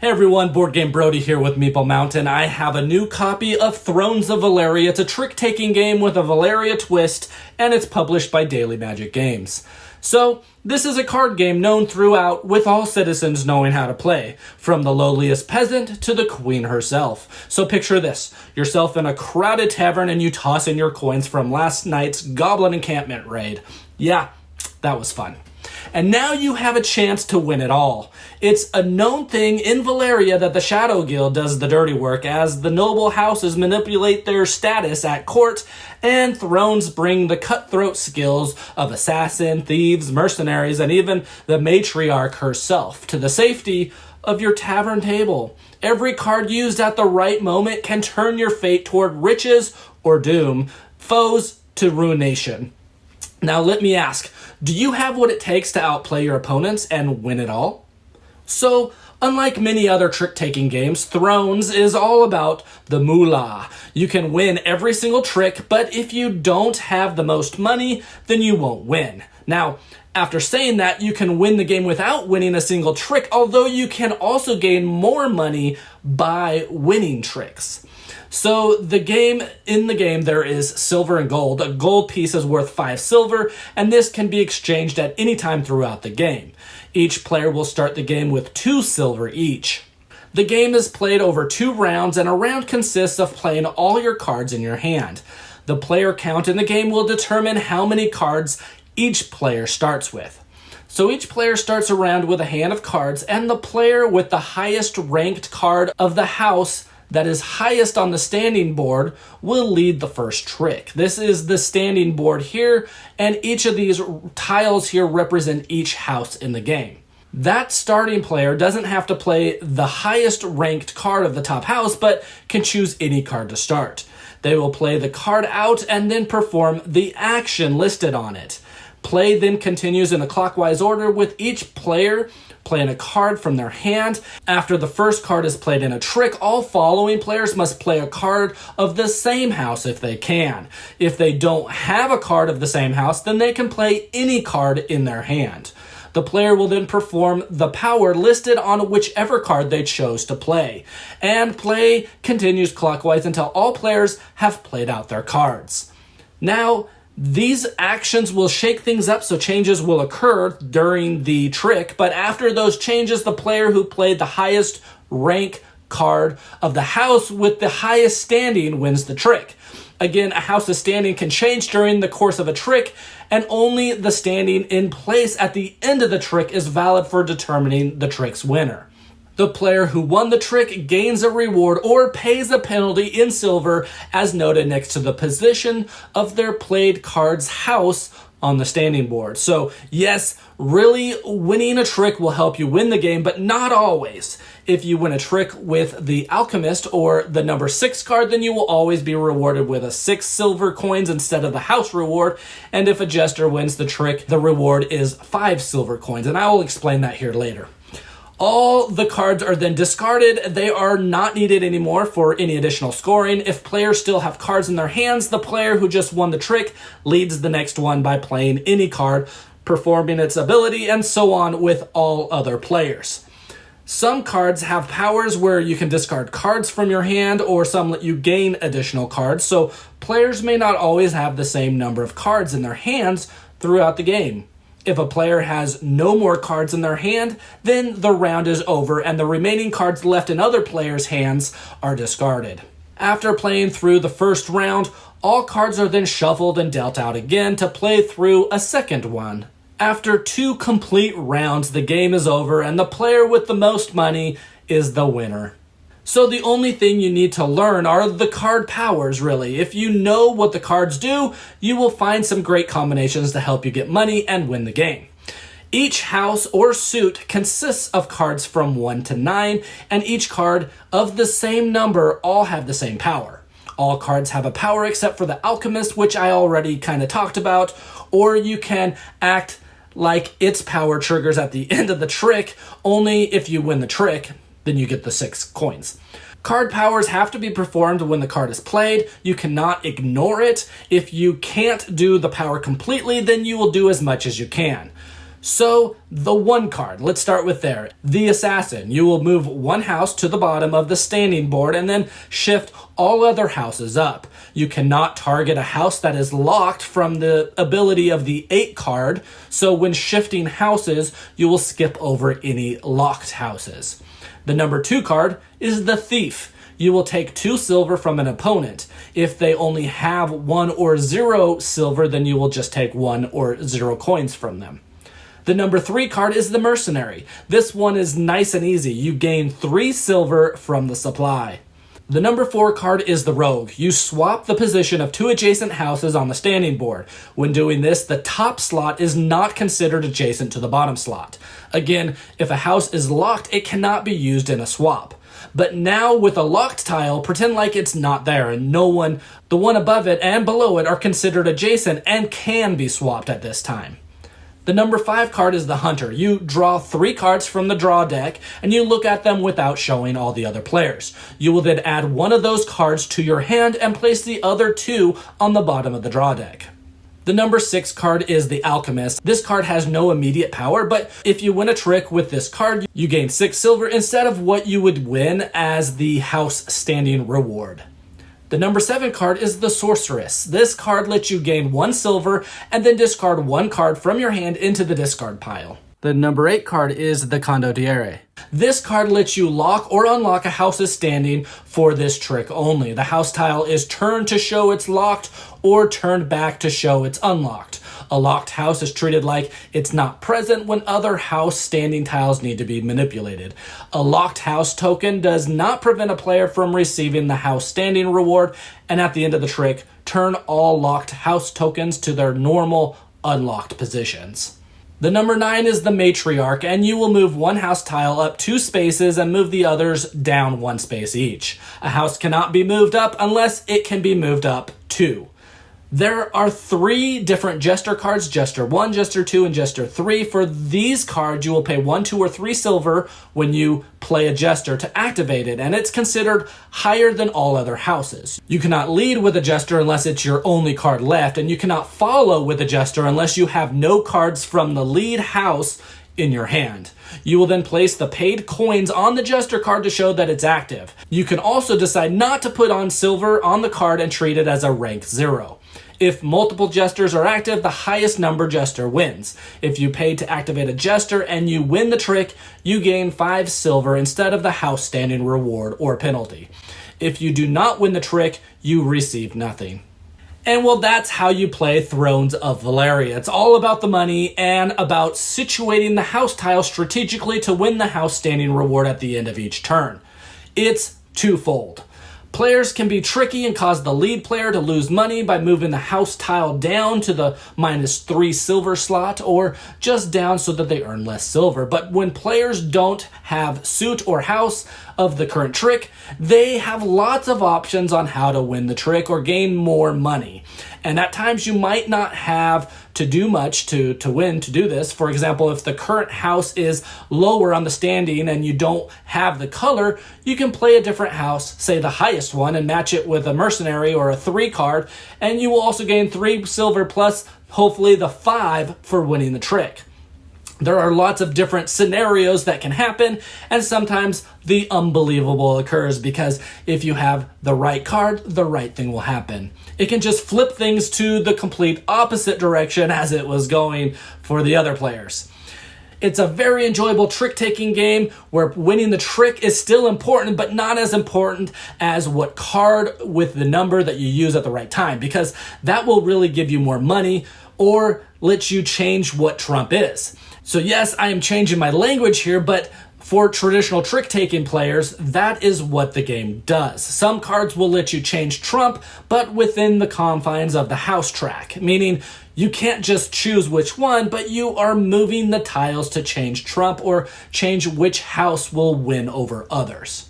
Hey everyone, Boardgame Brody here with Meeple Mountain. I have a new copy of Thrones of Valeria. It's a trick-taking game with a Valeria twist, and it's published by Daily Magic Games. So, this is a card game known throughout, with all citizens knowing how to play, from the lowliest peasant to the queen herself. So picture this, yourself in a crowded tavern and you toss in your coins from last night's goblin encampment raid. Yeah, that was fun. And now you have a chance to win it all. It's a known thing in Valeria that the Shadow Guild does the dirty work, as the noble houses manipulate their status at court, and thrones bring the cutthroat skills of assassin, thieves, mercenaries, and even the matriarch herself to the safety of your tavern table. Every card used at the right moment can turn your fate toward riches or doom, foes to ruination. Now let me ask, do you have what it takes to outplay your opponents and win it all? So, unlike many other trick-taking games, Thrones is all about the moolah. You can win every single trick, but if you don't have the most money, then you won't win. Now, after saying that, you can win the game without winning a single trick, although you can also gain more money by winning tricks. So in the game there is silver and gold. A gold piece is worth 5 silver, and this can be exchanged at any time throughout the game. Each player will start the game with 2 silver each. The game is played over 2 rounds, and a round consists of playing all your cards in your hand. The player count in the game will determine how many cards each player starts with. So each player starts a round with a hand of cards, and the player with the highest ranked card of the house that is highest on the standing board will lead the first trick. This is the standing board here, and each of these tiles here represent each house in the game. That starting player doesn't have to play the highest ranked card of the top house, but can choose any card to start. They will play the card out and then perform the action listed on it. Play then continues in a clockwise order, with each player playing a card from their hand. After the first card is played in a trick, all following players must play a card of the same house if they can. If they don't have a card of the same house, then they can play any card in their hand. The player will then perform the power listed on whichever card they chose to play. And play continues clockwise until all players have played out their cards. Now, these actions will shake things up, so changes will occur during the trick, but after those changes, the player who played the highest rank card of the house with the highest standing wins the trick. Again, a house's standing can change during the course of a trick, and only the standing in place at the end of the trick is valid for determining the trick's winner. The player who won the trick gains a reward or pays a penalty in silver as noted next to the position of their played card's house on the standing board. So yes, really winning a trick will help you win the game, but not always. If you win a trick with the alchemist or the number 6 card, then you will always be rewarded with a 6 silver coins instead of the house reward. And if a jester wins the trick, the reward is 5 silver coins. And I will explain that here later. All the cards are then discarded. They are not needed anymore for any additional scoring. If players still have cards in their hands, the player who just won the trick leads the next one by playing any card, performing its ability, and so on with all other players. Some cards have powers where you can discard cards from your hand, or some let you gain additional cards, so players may not always have the same number of cards in their hands throughout the game. If a player has no more cards in their hand, then the round is over and the remaining cards left in other players' hands are discarded. After playing through the first round, all cards are then shuffled and dealt out again to play through a second one. After 2 complete rounds, the game is over and the player with the most money is the winner. So the only thing you need to learn are the card powers, really. If you know what the cards do, you will find some great combinations to help you get money and win the game. Each house or suit consists of cards from 1 to 9, and each card of the same number all have the same power. All cards have a power except for the alchemist, which I already kind of talked about, or you can act like its power triggers at the end of the trick. Only if you win the trick, then you get the 6 coins. Card powers have to be performed when the card is played. You cannot ignore it. If you can't do the power completely, then you will do as much as you can. So the 1 card, let's start with there. The Assassin. You will move 1 house to the bottom of the standing board and then shift all other houses up. You cannot target a house that is locked from the ability of the 8 card, so when shifting houses, you will skip over any locked houses. The number 2 card is the Thief. You will take 2 silver from an opponent. If they only have 1 or 0 silver, then you will just take 1 or 0 coins from them. The number 3 card is the Mercenary. This one is nice and easy. You gain 3 silver from the supply. The number 4 card is the Rogue. You swap the position of 2 adjacent houses on the standing board. When doing this, the top slot is not considered adjacent to the bottom slot. Again, if a house is locked, it cannot be used in a swap. But now with a locked tile, pretend like it's not there and the one above it and below it are considered adjacent and can be swapped at this time. The number 5 card is the Hunter. You draw 3 cards from the draw deck, and you look at them without showing all the other players. You will then add 1 of those cards to your hand and place the other 2 on the bottom of the draw deck. The number 6 card is the Alchemist. This card has no immediate power, but if you win a trick with this card, you gain 6 silver instead of what you would win as the house standing reward. The number 7 card is the Sorceress. This card lets you gain 1 silver and then discard 1 card from your hand into the discard pile. The number 8 card is the Condottiere. This card lets you lock or unlock a house's standing for this trick only. The house tile is turned to show it's locked or turned back to show it's unlocked. A locked house is treated like it's not present when other house standing tiles need to be manipulated. A locked house token does not prevent a player from receiving the house standing reward, and at the end of the trick, turn all locked house tokens to their normal unlocked positions. The number 9 is the Matriarch, and you will move 1 house tile up 2 spaces and move the others down 1 space each. A house cannot be moved up unless it can be moved up 2. There are 3 different Jester cards, Jester 1, Jester 2, and Jester 3. For these cards, you will pay 1, 2, or 3 silver when you play a Jester to activate it, and it's considered higher than all other houses. You cannot lead with a Jester unless it's your only card left, and you cannot follow with a Jester unless you have no cards from the lead house in your hand. You will then place the paid coins on the Jester card to show that it's active. You can also decide not to put on silver on the card and treat it as a rank 0. If multiple Jesters are active, the highest number Jester wins. If you pay to activate a Jester and you win the trick, you gain 5 silver instead of the house standing reward or penalty. If you do not win the trick, you receive nothing. And well, that's how you play Thrones of Valeria. It's all about the money and about situating the house tile strategically to win the house standing reward at the end of each turn. It's twofold. Players can be tricky and cause the lead player to lose money by moving the house tile down to the -3 silver slot or just down so that they earn less silver. But when players don't have suit or house of the current trick, they have lots of options on how to win the trick or gain more money. And at times you might not have to do much to win to do this. For example, if the current house is lower on the standing and you don't have the color, you can play a different house, say the highest one, and match it with a mercenary or a 3 card, and you will also gain 3 silver plus hopefully the 5 for winning the trick. There are lots of different scenarios that can happen, and sometimes the unbelievable occurs because if you have the right card, the right thing will happen. It can just flip things to the complete opposite direction as it was going for the other players. It's a very enjoyable trick-taking game where winning the trick is still important, but not as important as what card with the number that you use at the right time, because that will really give you more money or let you change what trump is. So yes, I am changing my language here, but for traditional trick-taking players, that is what the game does. Some cards will let you change trump, but within the confines of the house track, meaning you can't just choose which one, but you are moving the tiles to change trump or change which house will win over others.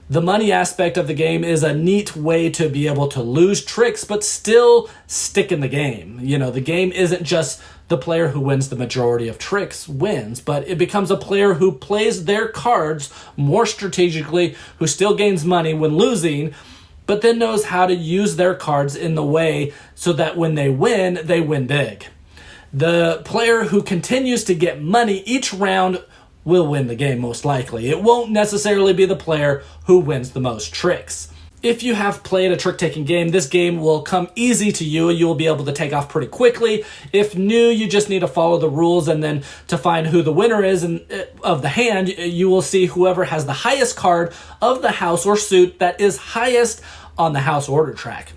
The money aspect of the game is a neat way to be able to lose tricks, but still stick in the game. You know, the game isn't just the player who wins the majority of tricks wins, but it becomes a player who plays their cards more strategically, who still gains money when losing, but then knows how to use their cards in the way so that when they win big. The player who continues to get money each round will win the game most likely. It won't necessarily be the player who wins the most tricks. If you have played a trick-taking game, this game will come easy to you and you will be able to take off pretty quickly. If new, you just need to follow the rules, and then to find who the winner is of the hand, you will see whoever has the highest card of the house or suit that is highest on the house order track.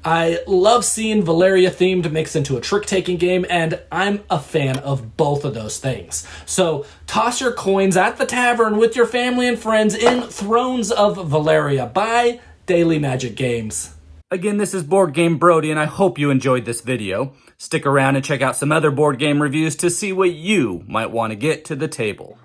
I love seeing Valeria themed mixed into a trick-taking game, and I'm a fan of both of those things. So toss your coins at the tavern with your family and friends in Thrones of Valeria by Daily Magic Games. Again, this is Board Game Brody, and I hope you enjoyed this video. Stick around and check out some other board game reviews to see what you might want to get to the table.